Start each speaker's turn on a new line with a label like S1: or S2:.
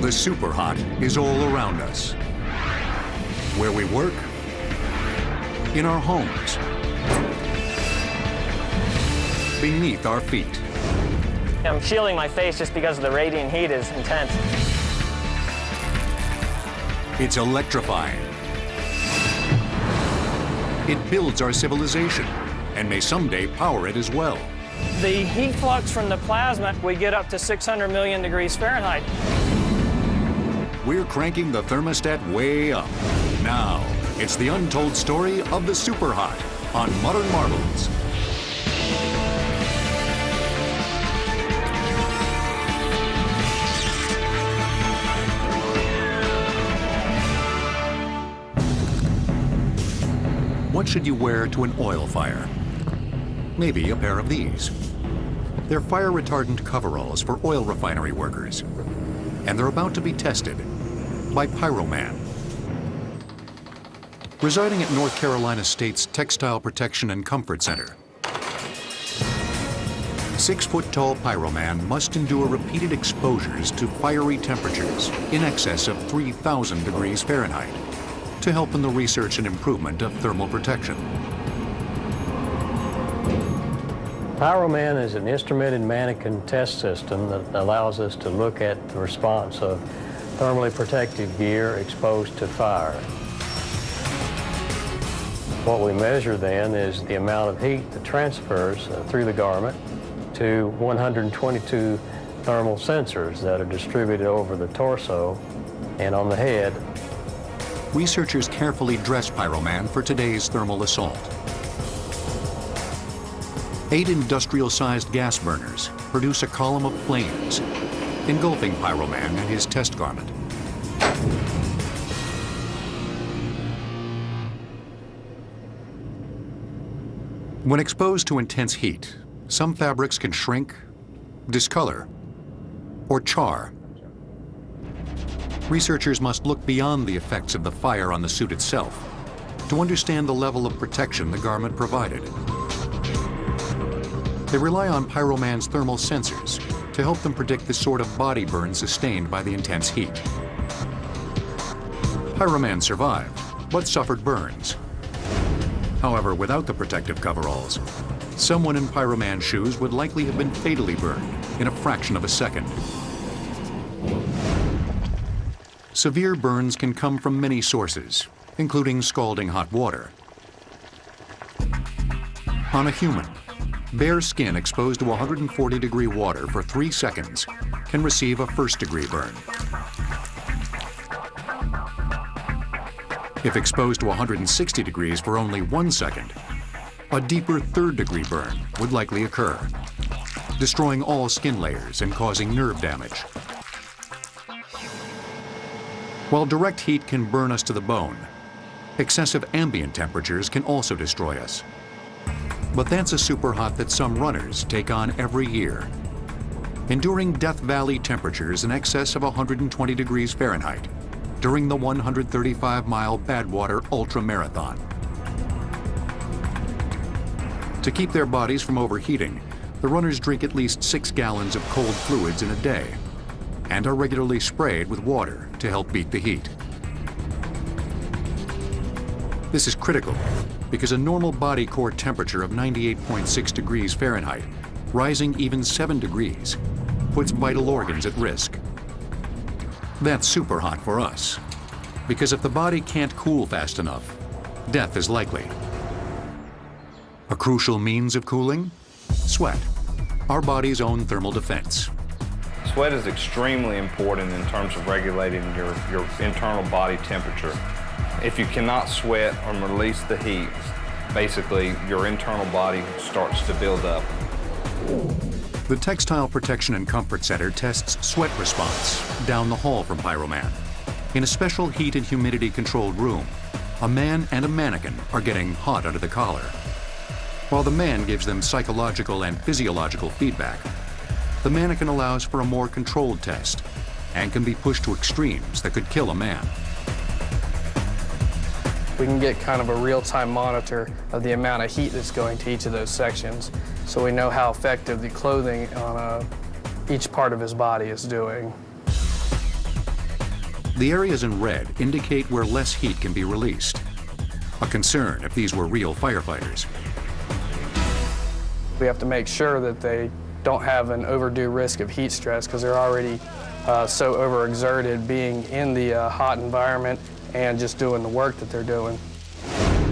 S1: The super hot is all around us. Where we work, in our homes, beneath our feet.
S2: I'm shielding my face just because the radiant heat is intense.
S1: It's electrifying. It builds our civilization and may someday power it as well.
S2: The heat flux from the plasma, we get up to 600 million degrees Fahrenheit.
S1: We're cranking the thermostat way up. Now, it's the untold story of the super hot on Modern Marvels. What should you wear to an oil fire? Maybe a pair of these. They're fire-retardant coveralls for oil refinery workers, and they're about to be tested by Pyroman. Residing at North Carolina State's Textile Protection and Comfort Center, 6-foot-tall Pyroman must endure repeated exposures to fiery temperatures in excess of 3,000 degrees Fahrenheit to help in the research and improvement of thermal protection.
S3: Pyroman is an instrumented mannequin test system that allows us to look at the response of thermally protective gear exposed to fire. What we measure then is the amount of heat that transfers through the garment to 122 thermal sensors that are distributed over the torso and on the head.
S1: Researchers carefully dress Pyroman for today's thermal assault. 8 industrial-sized gas burners produce a column of flames, engulfing Pyroman and his test garment. When exposed to intense heat, some fabrics can shrink, discolor, or char. Researchers must look beyond the effects of the fire on the suit itself to understand the level of protection the garment provided. They rely on Pyroman's thermal sensors to help them predict the sort of body burn sustained by the intense heat. Pyroman survived, but suffered burns. However, without the protective coveralls, someone in Pyroman's shoes would likely have been fatally burned in a fraction of a second. Severe burns can come from many sources, including scalding hot water. On a human, bare skin exposed to 140-degree water for 3 seconds can receive a first-degree burn. If exposed to 160 degrees for only 1 second, a deeper third-degree burn would likely occur, destroying all skin layers and causing nerve damage. While direct heat can burn us to the bone, excessive ambient temperatures can also destroy us. But that's a super hot that some runners take on every year, enduring Death Valley temperatures in excess of 120 degrees Fahrenheit during the 135-mile Badwater Ultra Marathon. To keep their bodies from overheating, the runners drink at least 6 gallons of cold fluids in a day and are regularly sprayed with water to help beat the heat. This is critical because a normal body core temperature of 98.6 degrees Fahrenheit, rising even 7 degrees, puts vital organs at risk. That's super hot for us, because if the body can't cool fast enough, death is likely. A crucial means of cooling? Sweat, our body's own thermal defense.
S4: Sweat is extremely important in terms of regulating your internal body temperature. If you cannot sweat or release the heat, basically your internal body starts to build up.
S1: The Textile Protection and Comfort Center tests sweat response down the hall from Pyroman. In a special heat and humidity controlled room, a man and a mannequin are getting hot under the collar. While the man gives them psychological and physiological feedback, the mannequin allows for a more controlled test and can be pushed to extremes that could kill a man.
S5: We can get kind of a real-time monitor of the amount of heat that's going to each of those sections, so we know how effective the clothing on each part of his body is doing.
S1: The areas in red indicate where less heat can be released. A concern if these were real firefighters.
S5: We have to make sure that they don't have an overdue risk of heat stress because they're already so overexerted being in the hot environment and just doing the work that they're doing.